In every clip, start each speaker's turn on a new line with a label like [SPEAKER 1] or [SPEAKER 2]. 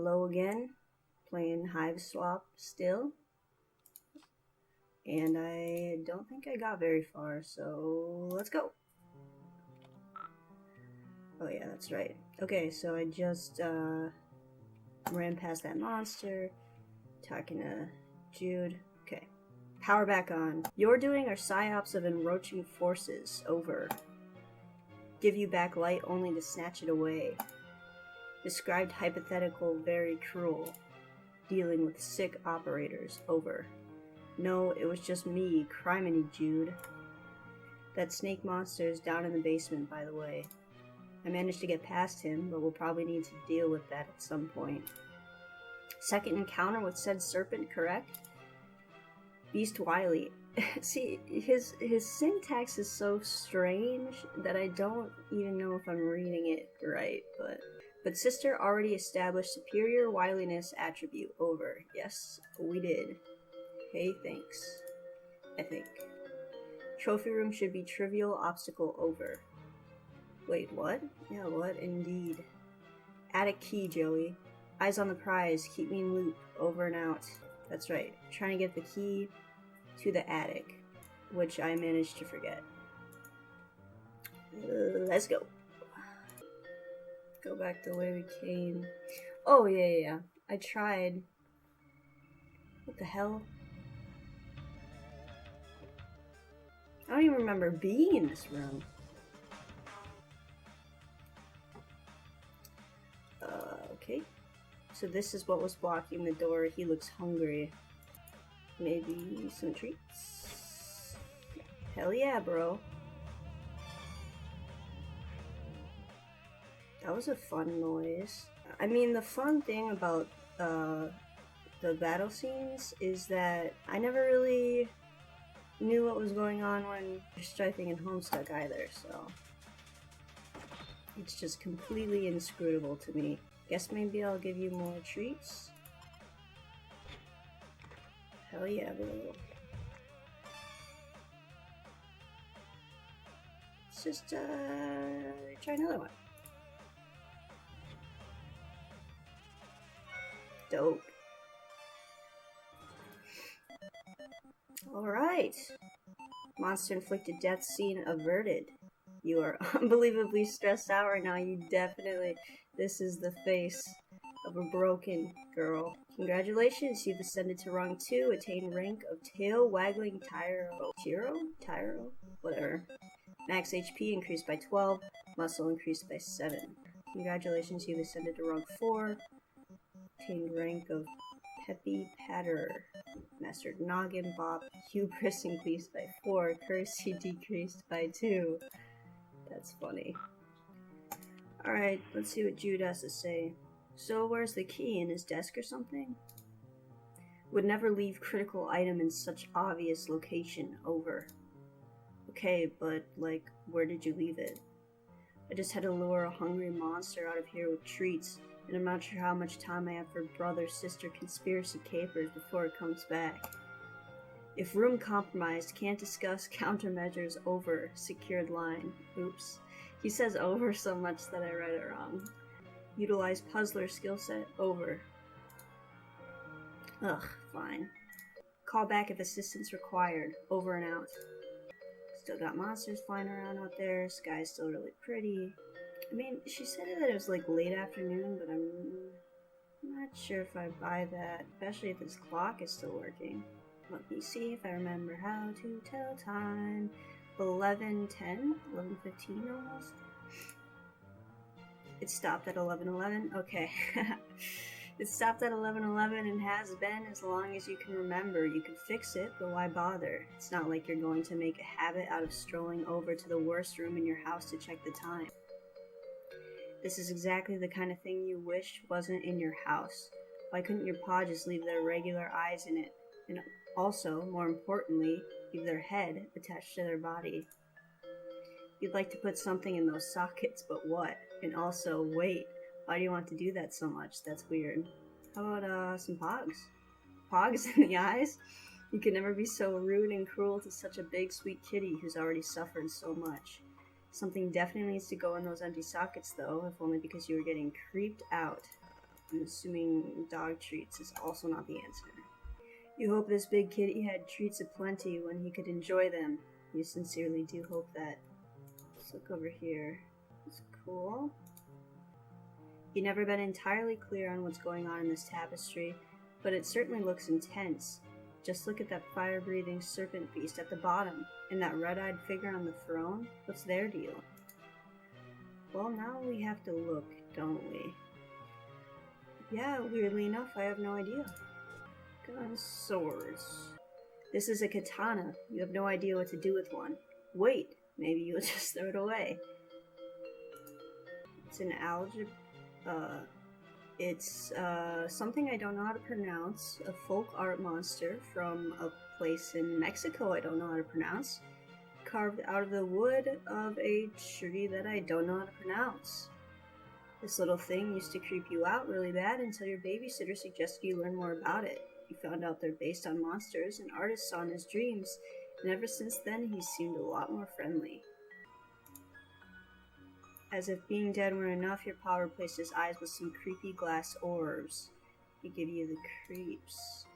[SPEAKER 1] Hello again, playing Hiveswap still, and I don't think I got very far, so let's go. Oh yeah, that's right. Okay, so I just ran past that monster, talking to Jude. Okay, power back on. You're doing our psyops of encroaching forces, over. Give you back light only to snatch it away. Described hypothetical very cruel. Dealing with sick operators, over. No, it was just me, criminy Jude. That snake monster is down in the basement, by the way. I managed to get past him, but we'll probably need to deal with that at some point. Second encounter with said serpent, correct? Beast Wily. See, his syntax is so strange that I don't even know if I'm reading it right, But sister already established superior wiliness attribute, over. Yes, we did. Hey, thanks. I think. Trophy room should be trivial obstacle, over. Wait, what? Yeah, what? Indeed. Attic key, Joey. Eyes on the prize, keep me in loop, over and out. That's right, trying to get the key to the attic, which I managed to forget. Let's go. Go back the way we came. Oh, yeah. I tried. What the hell? I don't even remember being in this room. Okay. So this is what was blocking the door. He looks hungry. Maybe some treats? Hell yeah, bro. That was a fun noise. I mean, the fun thing about the battle scenes is that I never really knew what was going on when strifing and Homestuck either, so it's just completely inscrutable to me. Guess maybe I'll give you more treats? Hell yeah, bro. Let's just try another one. Dope. Alright. Monster inflicted death scene averted. You are unbelievably stressed out right now. You definitely... This is the face of a broken girl. Congratulations, you've ascended to rung 2, attained rank of tail waggling Tyro? Whatever. Max HP increased by 12, muscle increased by 7. Congratulations, you've ascended to rung 4, attained rank of Peppy Patterer. Mastered Noggin Bop, hubris increased by 4, courtesy decreased by 2. That's funny. Alright, let's see what Jude has to say. So where's the key? In his desk or something? Would never leave critical item in such obvious location, over. Okay, but, like, where did you leave it? I just had to lure a hungry monster out of here with treats, and I'm not sure how much time I have for brother-sister conspiracy capers before it comes back. If room compromised, can't discuss countermeasures, over. Secured line. Oops. He says over so much that I read it wrong. Utilize puzzler skill set, over. Ugh, fine. Call back if assistance required, over and out. Still got monsters flying around out there, sky's still really pretty. I mean, she said that it was like late afternoon, but I'm not sure if I buy that, especially if this clock is still working. Let me see if I remember how to tell time. 11:10? 11:15 almost? It stopped at 11:11? Okay. It stopped at 11:11 and has been as long as you can remember. You can fix it, but why bother? It's not like you're going to make a habit out of strolling over to the worst room in your house to check the time. This is exactly the kind of thing you wish wasn't in your house. Why couldn't your paw just leave their regular eyes in it? And also, more importantly, leave their head attached to their body. You'd like to put something in those sockets, but what? And also, wait, why do you want to do that so much? That's weird. How about, some pogs? Pogs in the eyes? You could never be so rude and cruel to such a big, sweet kitty who's already suffered so much. Something definitely needs to go in those empty sockets, though, if only because you were getting creeped out. I'm assuming dog treats is also not the answer. You hope this big kitty had treats aplenty when he could enjoy them. You sincerely do hope that. Let's look over here. It's cool. You've never been entirely clear on what's going on in this tapestry, but it certainly looks intense. Just look at that fire-breathing serpent beast at the bottom, and that red-eyed figure on the throne. What's their deal? Well, now we have to look, don't we? Yeah, weirdly enough, I have no idea. Guns, swords. This is a katana. You have no idea what to do with one. Wait, maybe you'll just throw it away. It's an it's something I don't know how to pronounce. A folk art monster from a place in Mexico I don't know how to pronounce. Carved out of the wood of a tree that I don't know how to pronounce. This little thing used to creep you out really bad until your babysitter suggested you learn more about it. You found out they're based on monsters an artist saw in his dreams, and ever since then he's seemed a lot more friendly. As if being dead were enough, your pa replaced his eyes with some creepy glass orbs. They give you the creeps.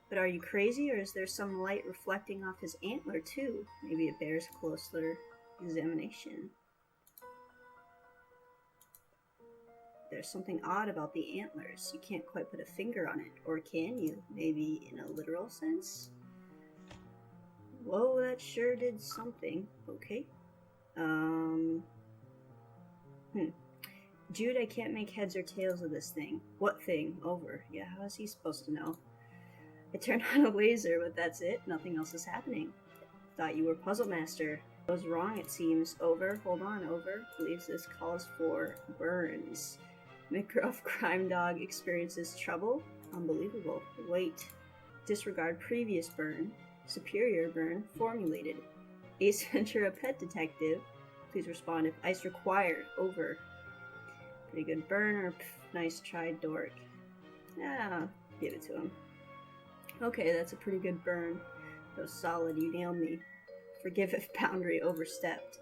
[SPEAKER 1] But are you crazy, or is there some light reflecting off his antler too? Maybe it bears closer examination. There's something odd about the antlers. You can't quite put a finger on it, or can you? Maybe in a literal sense? Whoa, that sure did something. Okay. Jude, I can't make heads or tails of this thing. What thing? Over. Yeah, how is he supposed to know? I turned on a laser, but that's it. Nothing else is happening. Thought you were Puzzle Master. I was wrong, it seems. Over. Hold on, over. Believes this calls for burns. McGruff Crime Dog experiences trouble? Unbelievable. Wait. Disregard previous burn. Superior burn formulated. Ace Ventura Pet Detective. Please respond if ice required. Over. Pretty good burn or nice try, dork. Yeah, give it to him. Okay, that's a pretty good burn. That was solid, you nailed me. Forgive if boundary overstepped.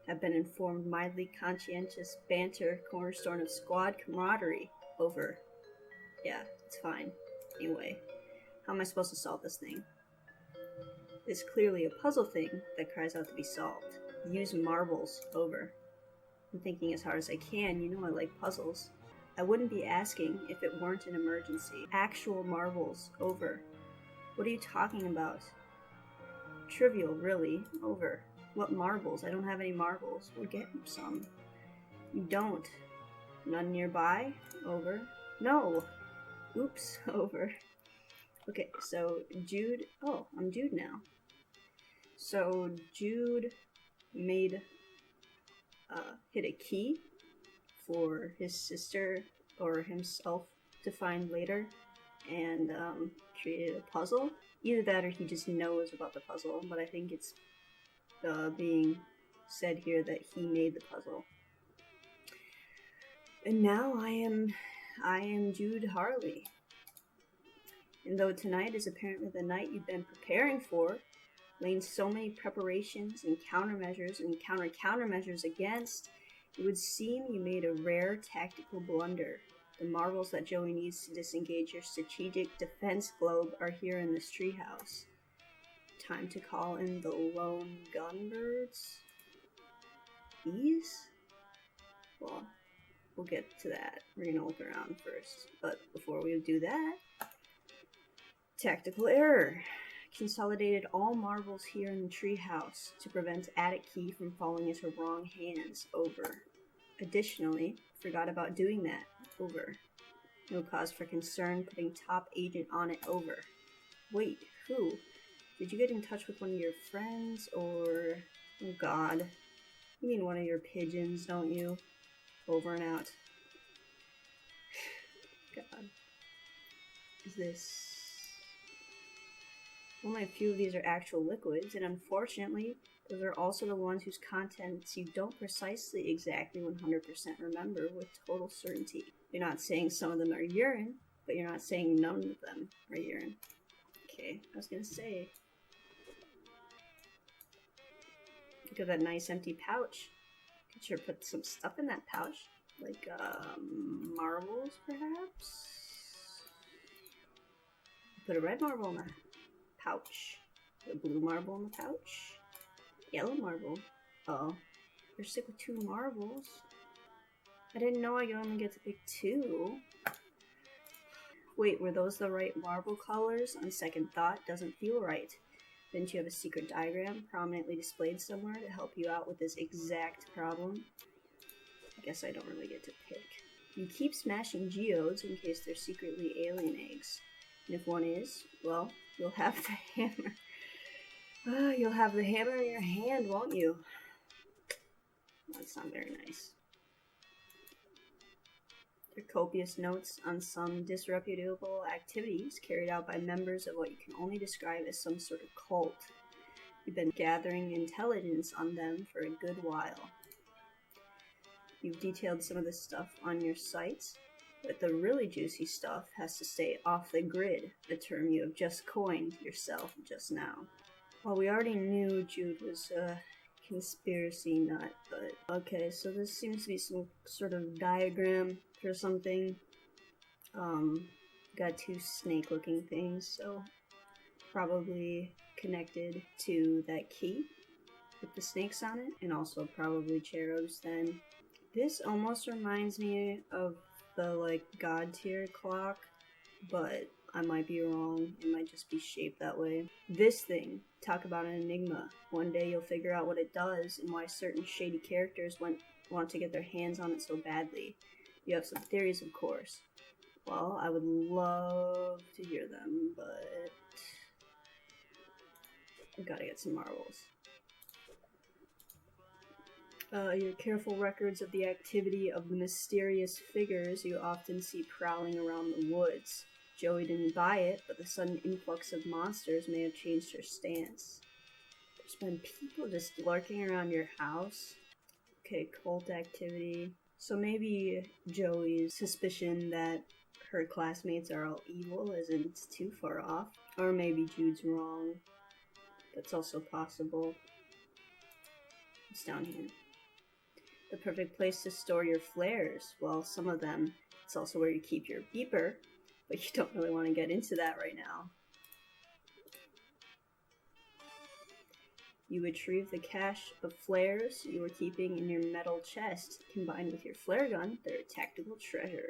[SPEAKER 1] Have been informed mildly conscientious banter, cornerstone of squad camaraderie. Over. Yeah, it's fine. Anyway, how am I supposed to solve this thing? It's clearly a puzzle thing that cries out to be solved. Use marbles. Over. I'm thinking as hard as I can, you know I like puzzles. I wouldn't be asking if it weren't an emergency. Actual marbles. Over. What are you talking about? Trivial, really. Over. What marbles? I don't have any marbles. We'll get some. You don't. None nearby? Over. No! Oops. Over. Okay, so Jude... Oh, I'm Jude now. So Jude made... hit a key for his sister or himself to find later and created a puzzle. Either that or he just knows about the puzzle, but I think it's being said here that he made the puzzle. And now I am Jude Harley. And though tonight is apparently the night you've been preparing for, laying so many preparations and countermeasures and countermeasures against, it would seem you made a rare tactical blunder. The marbles that Joey needs to disengage your strategic defense globe are here in this treehouse. Time to call in the lone gunbirds? These? Well, we'll get to that. We're gonna look around first. But before we do that, tactical error. Consolidated all marbles here in the treehouse to prevent attic key from falling into wrong hands. Over. Additionally, forgot about doing that. Over. No cause for concern putting top agent on it. Over. Wait, who? Did you get in touch with one of your friends or... Oh god. You mean one of your pigeons, don't you? Over and out. God. Is this... Only a few of these are actual liquids, and unfortunately, those are also the ones whose contents you don't precisely exactly 100% remember with total certainty. You're not saying some of them are urine, but you're not saying none of them are urine. Okay, I was gonna say... Look at that nice empty pouch. Could sure put some stuff in that pouch. Like, marbles, perhaps? Put a red marble in the pouch. Put a blue marble in the pouch. Yellow marble. Oh. You're stuck with 2 marbles. I didn't know I only get to pick 2. Wait, were those the right marble colors? On second thought, doesn't feel right. Didn't you have a secret diagram prominently displayed somewhere to help you out with this exact problem? I guess I don't really get to pick. You keep smashing geodes in case they're secretly alien eggs. And if one is, well, you'll have the hammer. You'll have the hammer in your hand, won't you? That's not very nice. There are copious notes on some disreputable activities carried out by members of what you can only describe as some sort of cult. You've been gathering intelligence on them for a good while. You've detailed some of this stuff on your sites, but the really juicy stuff has to stay off the grid, a term you have just coined yourself just now. Well, we already knew Jude was a conspiracy nut, but okay, so this seems to be some sort of diagram for something. Got 2 snake-looking things, so probably connected to that key with the snakes on it, and also probably cherubs then. This almost reminds me of the, like, God tier clock, but I might be wrong. It might just be shaped that way. This thing, talk about an enigma. One day you'll figure out what it does and why certain shady characters want to get their hands on it so badly. You have some theories, of course. Well, I would love to hear them, but I've got to get some marbles. Your careful records of the activity of the mysterious figures you often see prowling around the woods. Joey didn't buy it, but the sudden influx of monsters may have changed her stance. There's been people just lurking around your house. Okay, cult activity. So maybe Joey's suspicion that her classmates are all evil isn't too far off. Or maybe Jude's wrong. That's also possible. What's down here? The perfect place to store your flares. Well, some of them. It's also where you keep your beeper. But you don't really want to get into that right now. You retrieve the cache of flares you were keeping in your metal chest. Combined with your flare gun, they're a tactical treasure.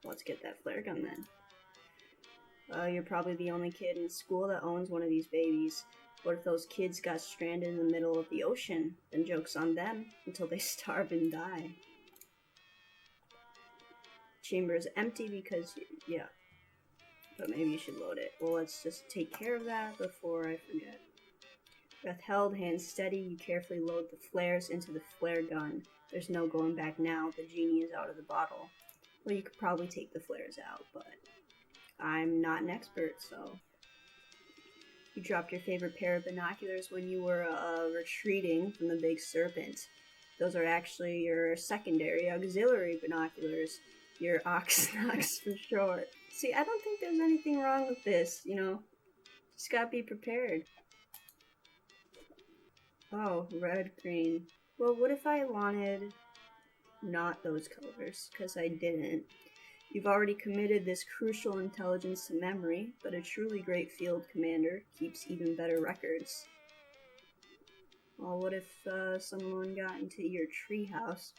[SPEAKER 1] Let's get that flare gun then. You're probably the only kid in school that owns one of these babies. What if those kids got stranded in the middle of the ocean? Then joke's on them until they starve and die. Chamber is empty because, yeah. But maybe you should load it. Well, let's just take care of that before I forget. Breath held, hands steady, you carefully load the flares into the flare gun. There's no going back now, the genie is out of the bottle. Well, you could probably take the flares out, but I'm not an expert, so... You dropped your favorite pair of binoculars when you were retreating from the big serpent. Those are actually your secondary auxiliary binoculars. Your Oxnox for short. See, I don't think there's anything wrong with this, you know. Just gotta be prepared. Oh, red, green. Well, what if I wanted not those colors? Because I didn't. You've already committed this crucial intelligence to memory, but a truly great field commander keeps even better records. Well, what if someone got into your treehouse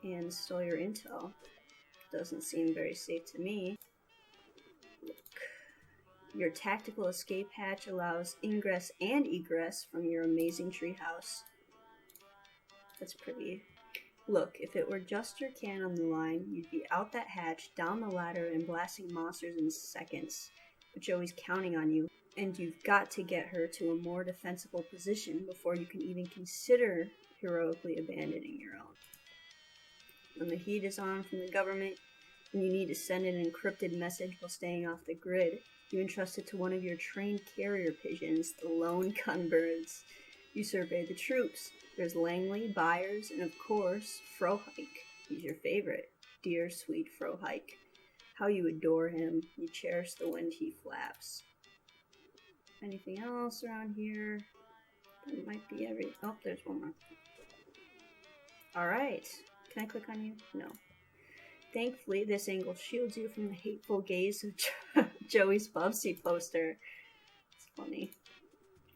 [SPEAKER 1] and stole your intel? Doesn't seem very safe to me. Look. Your tactical escape hatch allows ingress and egress from your amazing treehouse. That's pretty. Look, if it were just your can on the line, you'd be out that hatch, down the ladder, and blasting monsters in seconds. But Joey's counting on you, and you've got to get her to a more defensible position before you can even consider heroically abandoning your own. When the heat is on from the government, and you need to send an encrypted message while staying off the grid, you entrust it to one of your trained carrier pigeons, the lone gunbirds. You survey the troops. There's Langley, Byers, and of course, Frohike. He's your favorite. Dear, sweet Frohike. How you adore him. You cherish the wind he flaps. Anything else around here? That might be every... Oh, there's one more. Alright. Can I click on you? No. Thankfully, this angle shields you from the hateful gaze of Joey's Bubsy poster. It's funny.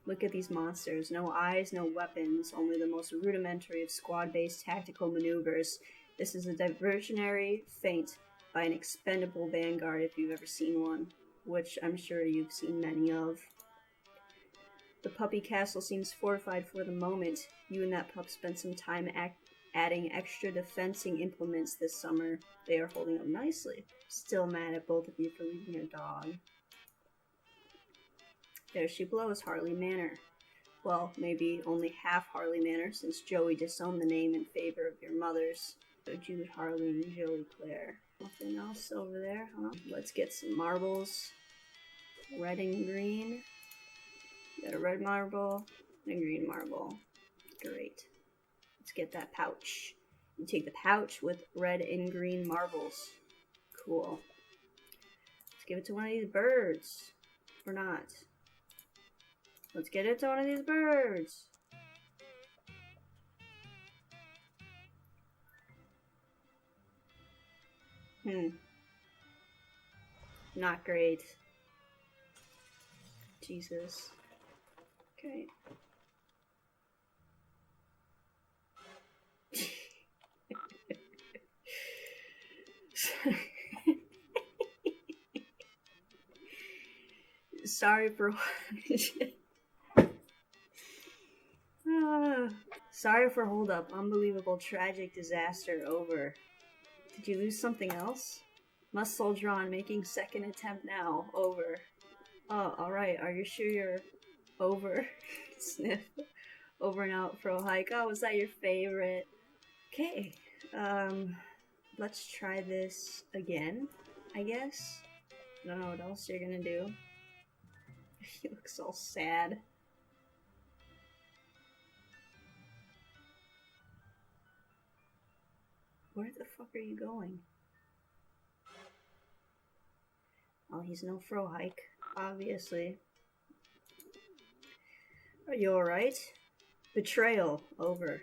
[SPEAKER 1] Look at these monsters. No eyes, no weapons, only the most rudimentary of squad-based tactical maneuvers. This is a diversionary feint by an expendable vanguard if you've ever seen one, which I'm sure you've seen many of. The puppy castle seems fortified for the moment. You and that pup spent some time adding extra defensing implements this summer. They are holding up nicely. Still mad at both of you for leaving your dog. There she blows, Harley Manor. Well, maybe only half Harley Manor, since Joey disowned the name in favor of your mother's. So Jude, Harley, and Joey Claire. Nothing else over there, huh? Let's get some marbles. Red and green. Got a red marble and a green marble. Great. Let's get that pouch. You take the pouch with red and green marbles. Cool. Let's give it to one of these birds. Or not. Let's get it to one of these birds. Not great. Jesus. Okay. Sorry for sorry for hold up. Unbelievable, tragic disaster over. Did you lose something else? Must soldier on, making second attempt now. Over. Oh, alright. Are you sure you're over? Sniff. Over and out, pro hike. Oh, was that your favorite? Okay. Let's try this again, I guess. I don't know what else you're gonna do. He looks all sad. Where the fuck are you going? Well, he's no fro hike, obviously. Are you alright? Betrayal, over.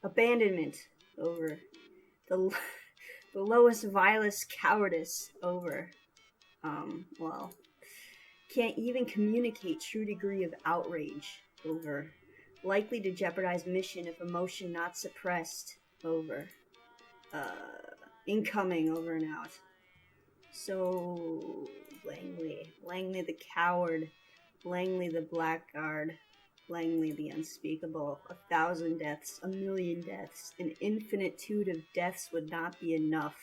[SPEAKER 1] Abandonment, over. The lowest, vilest cowardice, over. Well, can't even communicate true degree of outrage, over. Likely to jeopardize mission if emotion not suppressed, over. Incoming, over and out. So, Langley the coward, Langley the blackguard, Langley the unspeakable. 1,000 deaths, 1,000,000 deaths, an infinitude of deaths would not be enough.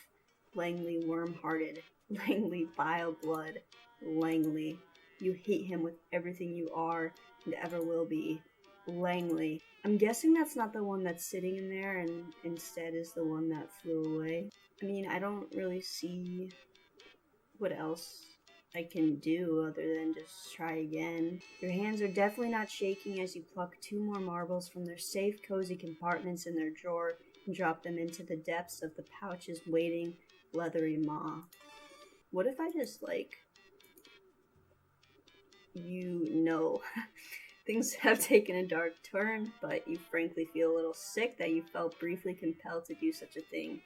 [SPEAKER 1] Langley worm-hearted, Langley bile blood, Langley. You hate him with everything you are and ever will be. Langley. I'm guessing that's not the one that's sitting in there and instead is the one that flew away. I mean, I don't really see what else I can do other than just try again. Your hands are definitely not shaking as you pluck 2 more marbles from their safe, cozy compartments in their drawer and drop them into the depths of the pouch's waiting, leathery maw. What if I just, like, things have taken a dark turn, but you frankly feel a little sick that you felt briefly compelled to do such a thing.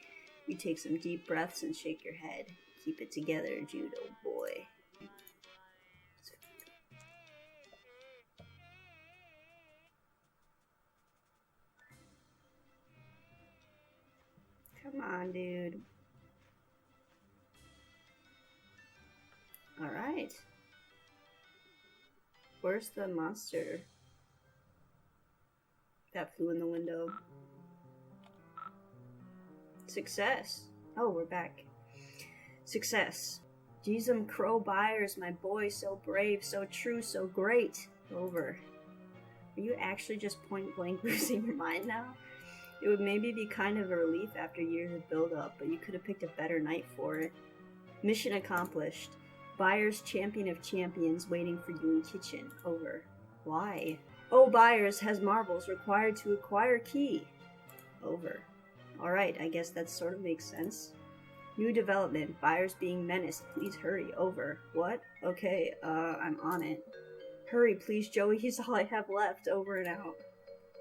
[SPEAKER 1] You take some deep breaths and shake your head. Keep it together, Jude, oh boy. Come on, dude. Alright. Where's the monster that flew in the window? Success. Oh, we're back. Success. Jeezum Crow Byers, my boy, so brave, so true, so great. Over. Are you actually just point blank losing your mind now? It would maybe be kind of a relief after years of build-up, but you could have picked a better night for it. Mission accomplished. Byers, champion of champions, waiting for you in kitchen. Over. Why? Oh, Byers has marbles required to acquire key. Over. Alright, I guess that sort of makes sense. New development. Byers being menaced. Please hurry. Over. What? Okay, I'm on it. Hurry, please, Joey. He's all I have left. Over and out.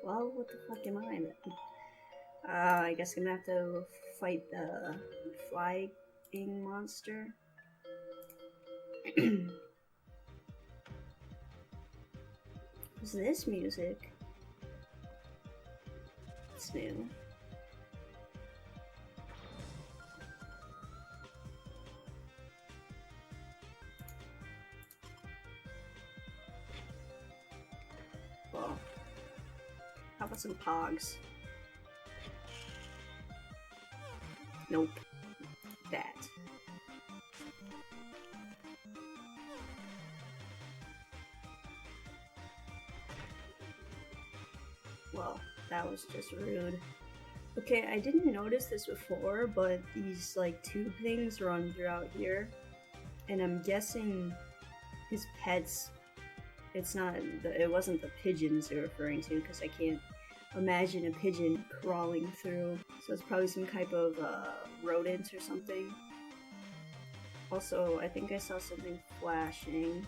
[SPEAKER 1] Well, what the fuck am I then? I guess I'm gonna have to fight the flying monster. What's this music? It's new. Well, how about some pogs? Nope. That. Well, that was just rude. Okay, I didn't notice this before, but these like tube things run throughout here, and I'm guessing his pets. It wasn't the pigeons you're referring to, because I can't imagine a pigeon crawling through. So it's probably some type of rodent or something. Also, I think I saw something flashing.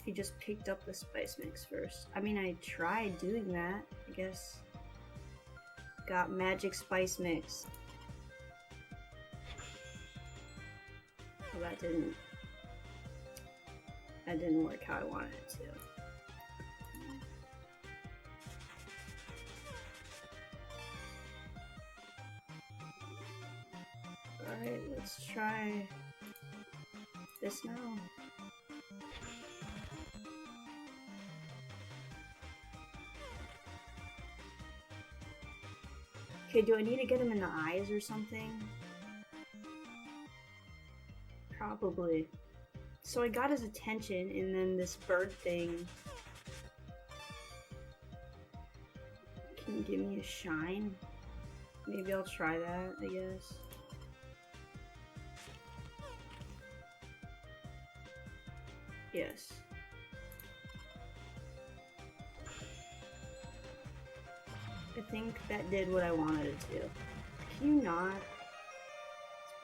[SPEAKER 1] He just picked up the spice mix first. I mean, I tried doing that, I guess. Got magic spice mix. Well, that didn't work how I wanted it to. Alright, let's try this now. Okay, do I need to get him in the eyes or something? Probably. So I got his attention, and then this bird thing can give me a shine. Maybe I'll try that, I guess. Yes. I think that did what I wanted it to. Can you not?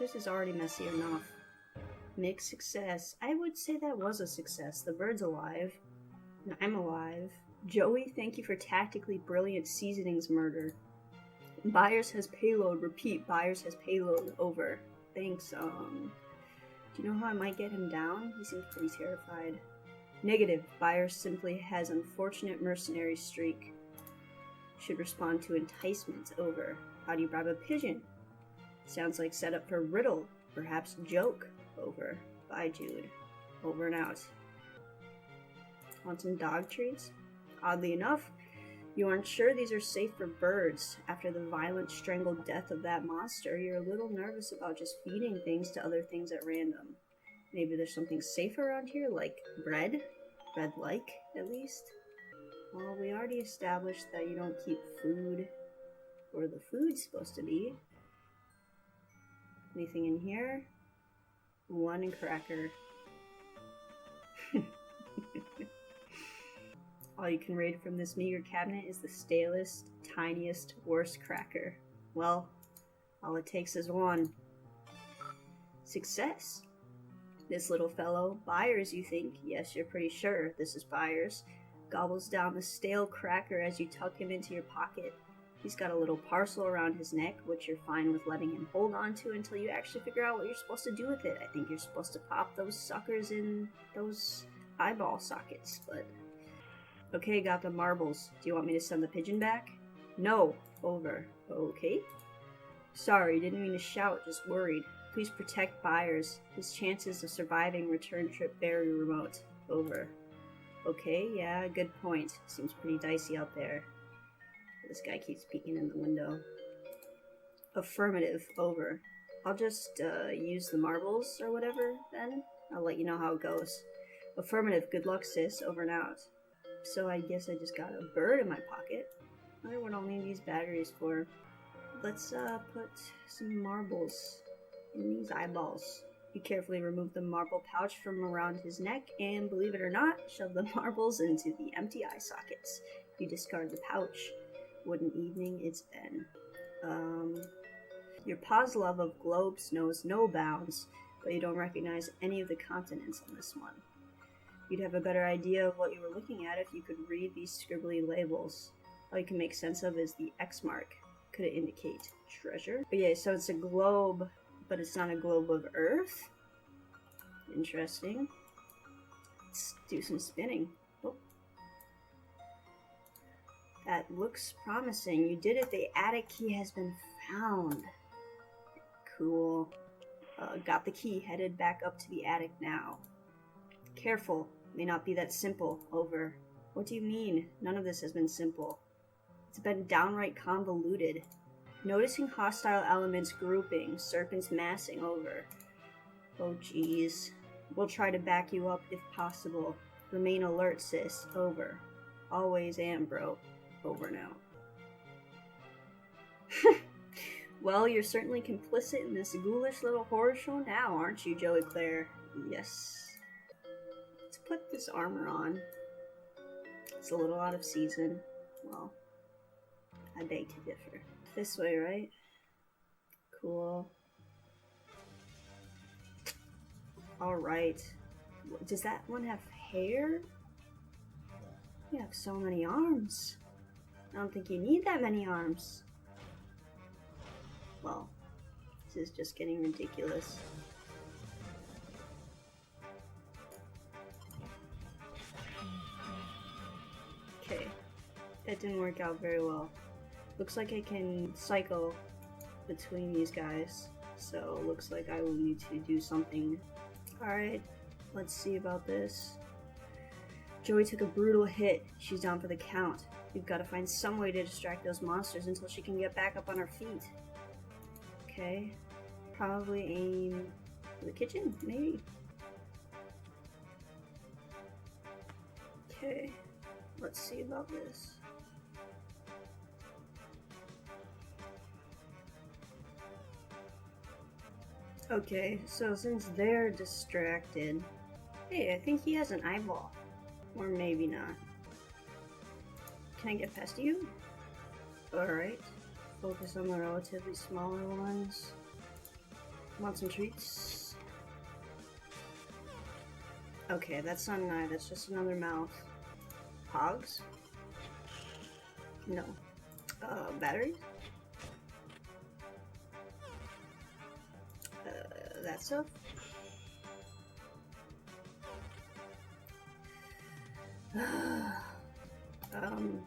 [SPEAKER 1] This place is already messy enough. Mixed success. I would say that was a success. The bird's alive. And I'm alive. Joey, thank you for tactically brilliant seasonings murder. Byers has payload. Repeat, Byers has payload. Over. Thanks, do you know how I might get him down? He seems pretty terrified. Negative. Byers simply has unfortunate mercenary streak. Should respond to enticement. Over. How do you bribe a pigeon? Sounds like setup for riddle. Perhaps joke. Over. Bye, Jude. Over and out. Want some dog treats? Oddly enough, you aren't sure these are safe for birds. After the violent strangled death of that monster, you're a little nervous about just feeding things to other things at random. Maybe there's something safe around here, like bread? Bread-like, at least? Well, we already established that you don't keep food where the food's supposed to be. Anything in here? One cracker. All you can raid from this meager cabinet is the stalest, tiniest, worst cracker. Well, all it takes is one. Success. This little fellow, Byers, you think? Yes, you're pretty sure this is Byers. Gobbles down the stale cracker as you tuck him into your pocket. He's got a little parcel around his neck, which you're fine with letting him hold on to until you actually figure out what you're supposed to do with it. I think you're supposed to pop those suckers in those eyeball sockets, but... Okay, got the marbles. Do you want me to send the pigeon back? No. Over. Okay. Sorry, didn't mean to shout, just worried. Please protect Byers. His chances of surviving return trip very remote. Over. Okay, yeah, good point. Seems pretty dicey out there. This guy keeps peeking in the window. Affirmative. Over. I'll just use the marbles or whatever then. I'll let you know how it goes. Affirmative. Good luck, sis. Over and out. So I guess I just got a bird in my pocket. I wonder what I'll need these batteries for. Let's put some marbles in these eyeballs. You carefully remove the marble pouch from around his neck and, believe it or not, shove the marbles into the empty eye sockets. You discard the pouch. What an evening it's been. Your pa's love of globes knows no bounds, but you don't recognize any of the continents on this one. You'd have a better idea of what you were looking at if you could read these scribbly labels. All you can make sense of is the X mark. Could it indicate treasure? Okay, so it's a globe, but it's not a globe of Earth. Interesting. Let's do some spinning. Oh. That looks promising. You did it. The attic key has been found. Cool. Got the key. Headed back up to the attic now. Careful. May not be that simple. Over. What do you mean? None of this has been simple. It's been downright convoluted. Noticing hostile elements grouping. Serpents massing. Over. Oh jeez. We'll try to back you up if possible. Remain alert, sis. Over. Always am, bro. Over now. Well, you're certainly complicit in this ghoulish little horror show now, aren't you, Joey Claire? Yes. Let's put this armor on. It's a little out of season. Well, I beg to differ. This way, right? Cool. Alright. Does that one have hair? You have so many arms. I don't think you need that many arms. Well, this is just getting ridiculous. Okay, that didn't work out very well. Looks like I can cycle between these guys, so looks like I will need to do something. Alright, let's see about this. Joey took a brutal hit. She's down for the count. We've got to find some way to distract those monsters until she can get back up on her feet. Okay, probably aim for the kitchen, maybe. Okay, let's see about this. Okay, so since they're distracted, hey, I think he has an eyeball. Or maybe not. Can I get past you? Alright. Focus on the relatively smaller ones. Want some treats? Okay, that's not an eye, that's just another mouth. Hogs? No. Batteries? That stuff?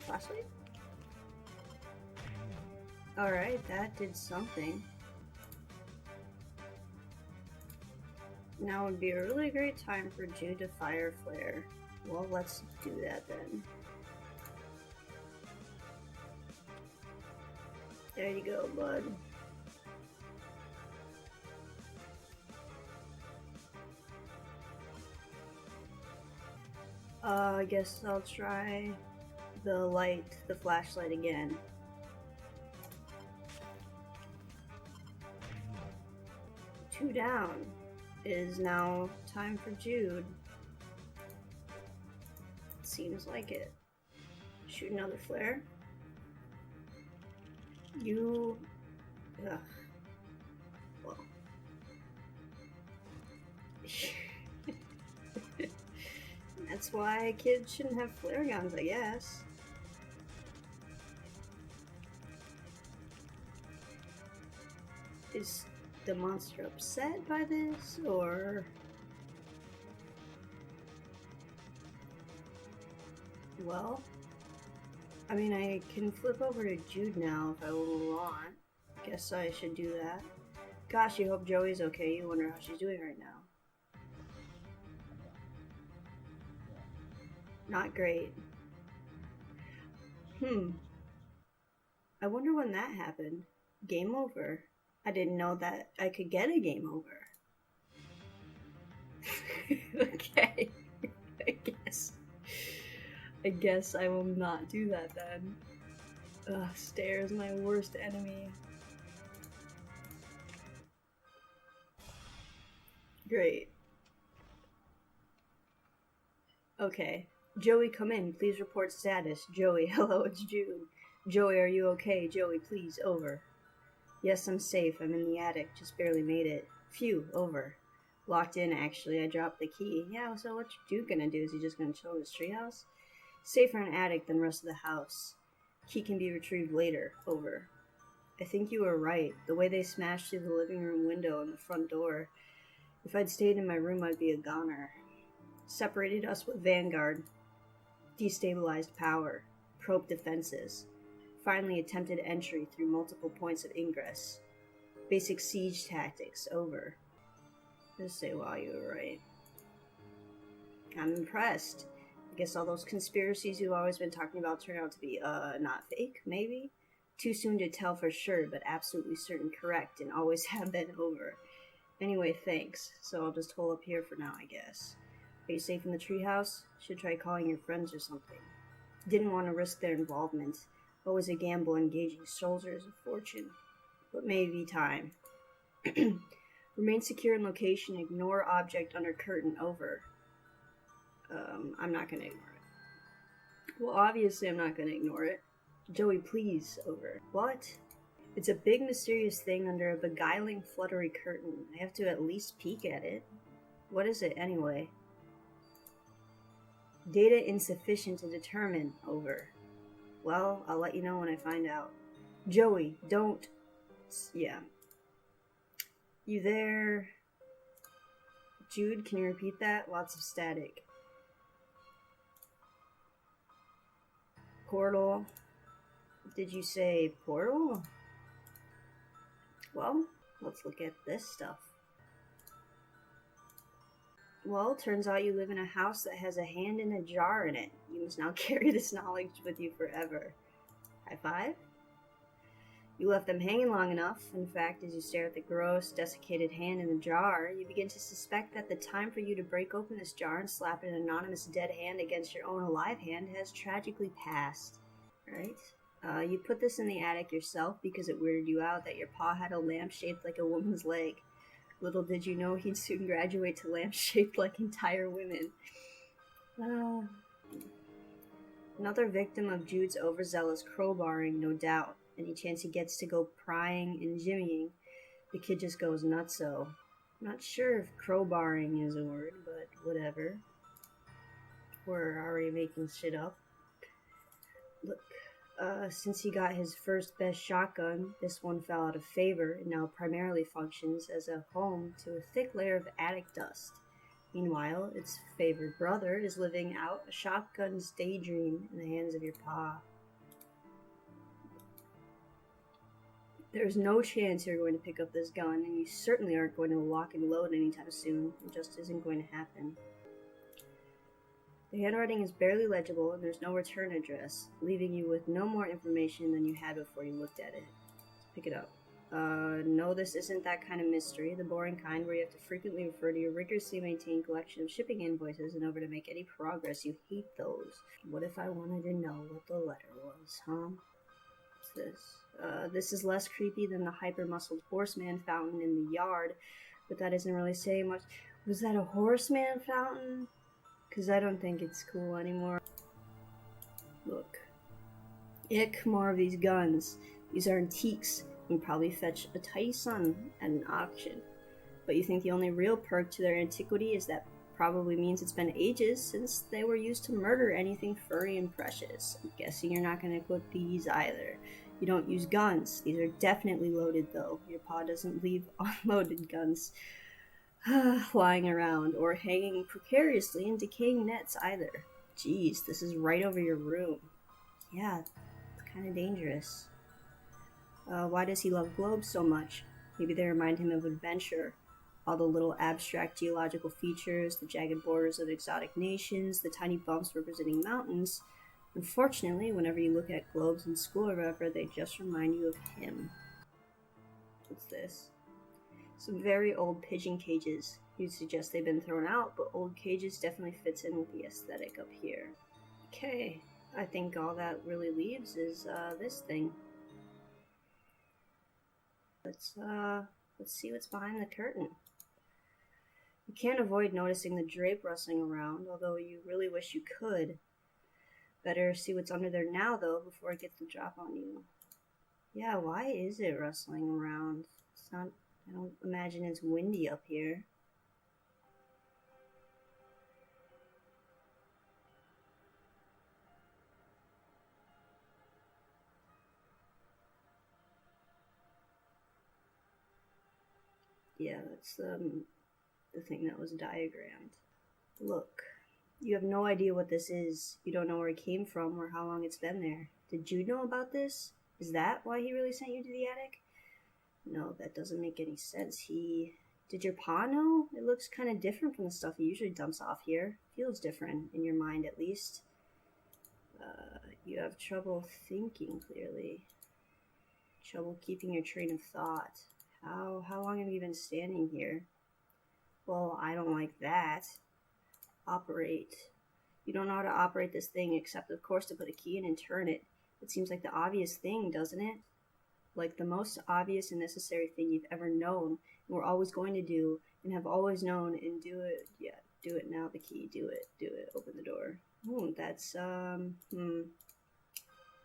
[SPEAKER 1] Flashlight? Alright, that did something. Now would be a really great time for Jude to fire flare. Well, let's do that then. There you go, bud. I guess I'll try the flashlight again. Two down. It is now time for Jude. Seems like it. Shoot another flare. You... Ugh. Well. That's why kids shouldn't have flare guns, I guess. Is the monster upset by this, or... Well, I mean, I can flip over to Jude now if I want. Guess I should do that. Gosh, you hope Joey's okay. You wonder how she's doing right now. Not great. I wonder when that happened. Game over. I didn't know that I could get a game over. Okay. I guess I will not do that then. Ugh, stairs, my worst enemy. Great. Okay. Joey, come in. Please report status. Joey, hello, it's Jude. Joey, are you okay? Joey, please, over. Yes, I'm safe. I'm in the attic. Just barely made it. Phew, over. Locked in, actually. I dropped the key. Yeah, so what you gonna do? Is he just gonna chill in his treehouse? Safer in attic than rest of the house. Key can be retrieved later. Over. I think you were right. The way they smashed through the living room window and the front door. If I'd stayed in my room, I'd be a goner. Separated us with Vanguard. Destabilized power. Probed defenses. Finally attempted entry through multiple points of ingress. Basic siege tactics. Over. Just say, wow, you were right. I'm impressed. I guess all those conspiracies you've always been talking about turn out to be, not fake, maybe? Too soon to tell for sure, but absolutely certain correct, and always have been. Over. Anyway, thanks. So I'll just hole up here for now, I guess. Are you safe in the treehouse? Should try calling your friends or something. Didn't want to risk their involvement. Always a gamble engaging soldiers of fortune. But maybe time. Remain secure in location. Ignore object under curtain. Over. I'm not gonna ignore it. Well, obviously I'm not gonna ignore it. Joey, please. Over. What? It's a big mysterious thing under a beguiling fluttery curtain. I have to at least peek at it. What is it anyway? Data insufficient to determine. Over. Well, I'll let you know when I find out. Joey, don't... Yeah. You there? Jude, can you repeat that? Lots of static. Portal. Did you say portal? Well, let's look at this stuff. Well, turns out you live in a house that has a hand in a jar in it. You must now carry this knowledge with you forever. High five? You left them hanging long enough. In fact, as you stare at the gross, desiccated hand in the jar, you begin to suspect that the time for you to break open this jar and slap an anonymous dead hand against your own alive hand has tragically passed. Right? You put this in the attic yourself because it weirded you out that your paw had a lamp shaped like a woman's leg. Little did you know he'd soon graduate to lamps shaped like entire women. Another victim of Jude's overzealous crowbarring, no doubt. Any chance he gets to go prying and jimmying, the kid just goes nutso. Not sure if crowbarring is a word, but whatever. We're already making shit up. Look, since he got his first best shotgun, this one fell out of favor and now primarily functions as a home to a thick layer of attic dust. Meanwhile, its favored brother is living out a shotgun's daydream in the hands of your pa. There's no chance you're going to pick up this gun, and you certainly aren't going to lock and load anytime soon. It just isn't going to happen. The handwriting is barely legible, and there's no return address, leaving you with no more information than you had before you looked at it. Let's pick it up. No, this isn't that kind of mystery, the boring kind where you have to frequently refer to your rigorously maintained collection of shipping invoices in order to make any progress. You hate those. What if I wanted to know what the letter was, huh? What's this? This is less creepy than the hyper-muscled horseman fountain in the yard, but that isn't really saying much. Was that a horseman fountain? Because I don't think it's cool anymore. Look. Ick, more of these guns. These are antiques and probably fetch a tidy sum at an auction. But you think the only real perk to their antiquity is that probably means it's been ages since they were used to murder anything furry and precious. I'm guessing you're not going to equip these either. You don't use guns. These are definitely loaded, though. Your paw doesn't leave unloaded guns lying around or hanging precariously in decaying nets either. Jeez, this is right over your room. Yeah, it's kind of dangerous. Why does he love globes so much? Maybe they remind him of adventure. All the little abstract geological features, the jagged borders of exotic nations, the tiny bumps representing mountains. Unfortunately, whenever you look at globes in school or whatever, they just remind you of him. What's this? Some very old pigeon cages. You'd suggest they've been thrown out, but old cages definitely fits in with the aesthetic up here. Okay, I think all that really leaves is this thing. Let's see what's behind the curtain. You can't avoid noticing the drape rustling around, although you really wish you could. Better see what's under there now, though, before it gets the drop on you. Yeah, why is it rustling around? It's not, I don't imagine it's windy up here. Yeah, that's the thing that was diagrammed. Look, you have no idea what this is. You don't know where it came from or how long it's been there. Did Jude know about this? Is that why he really sent you to the attic? No, that doesn't make any sense. Did your pa know? It looks kind of different from the stuff he usually dumps off here. Feels different, in your mind at least. You have trouble thinking clearly. Trouble keeping your train of thought. How long have you been standing here? Well, I don't like that. Operate. You don't know how to operate this thing except, of course, to put a key in and turn it. It seems like the obvious thing, doesn't it? Like the most obvious and necessary thing you've ever known, and we're always going to do, and have always known, and do it. Yeah, do it now, the key. Do it. Open the door. That's,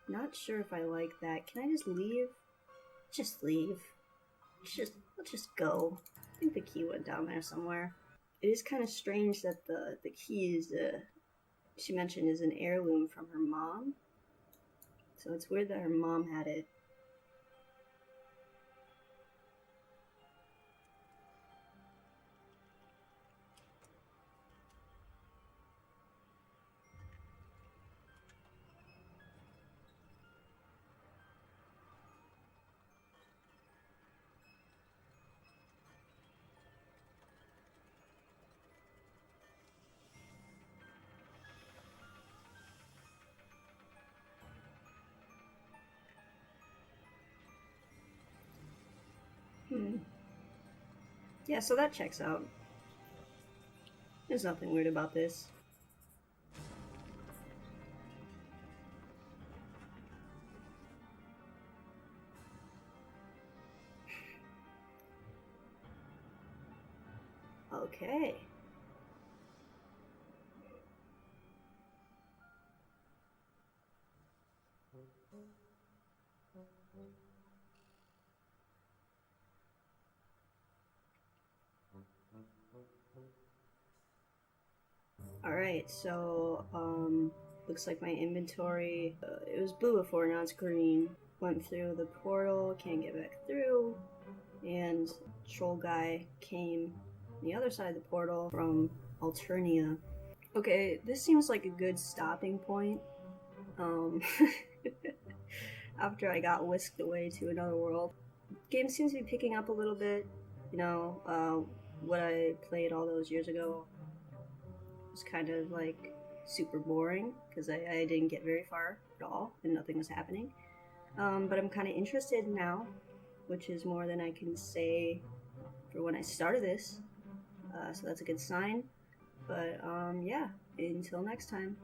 [SPEAKER 1] not sure if I like that. Can I just leave? Just leave. Let's just go. I think the key went down there somewhere. It is kind of strange that the key is, she mentioned, is an heirloom from her mom. So it's weird that her mom had it. Yeah, so that checks out. There's nothing weird about this. Okay. Alright, so, looks like my inventory, it was blue before, now it's green. Went through the portal, can't get back through, and troll guy came on the other side of the portal from Alternia. Okay, this seems like a good stopping point. After I got whisked away to another world. Game seems to be picking up a little bit. You know, what I played all those years ago was kind of like super boring because I didn't get very far at all and nothing was happening. But I'm kind of interested now, which is more than I can say for when I started this. So that's a good sign. But yeah, until next time.